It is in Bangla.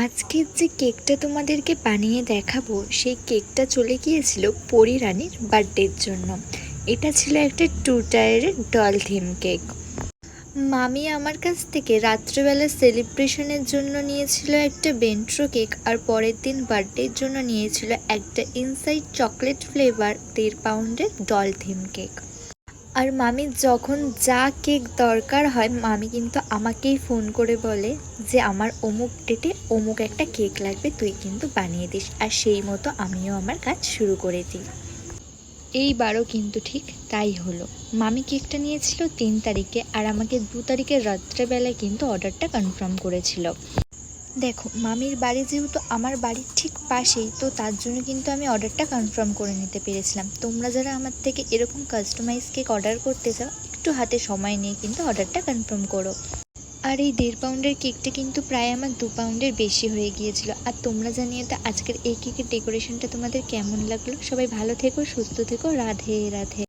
আজকের যে কেকটা তোমাদেরকে বানিয়ে দেখাবো সেই কেকটা চলে গিয়েছিল পরী রানীর বার্থডের জন্য। এটা ছিল একটা 2 টায়ারের ডল থিম কেক। মামি আমার কাছ থেকে রাত্রেবেলা সেলিব্রেশনের জন্য নিয়েছিল একটা বেন্ট্রো কেক, আর পরের দিন বার্থডের জন্য নিয়েছিল একটা ইনসাইড চকলেট ফ্লেভার 1.5 পাউন্ডের ডল থিম কেক। আর মামির যখন যা কেক দরকার হয় মামি কিন্তু আমাকেই ফোন করে বলে যে আমার অমুক ডেটে অমুক একটা কেক লাগবে, তুই কিন্তু বানিয়ে দিস। আর সেই মতো আমিও আমার কাজ শুরু করে দিই। এইবারও কিন্তু ঠিক তাই হলো। মামি কেকটা নিয়েছিল 3 তারিখে, আর আমাকে 2 তারিখের রাত্রেবেলায় কিন্তু অর্ডারটা কনফার্ম করেছিল। দেখো, মামির বাড়ি যেহেতু আমার বাড়ির ঠিক পাশেই, তো তার জন্য কিন্তু আমি অর্ডারটা কনফার্ম করে নিতে পেরেছিলাম। তোমরা যারা আমার থেকে এরকম কাস্টমাইজ কেক অর্ডার করতে চাও, একটু হাতে সময় নিয়ে কিন্তু অর্ডারটা কনফার্ম করো। আর এই 1.5 পাউন্ডের কেকটা কিন্তু প্রায় আমার 2 পাউন্ডের বেশি হয়ে গিয়েছিল। আর তোমরা জানিয়ে তো আজকের এই কেকের ডেকোরেশনটা তোমাদের কেমন লাগলো। সবাই ভালো থেকো, সুস্থ থেকো, রাধে রাধে।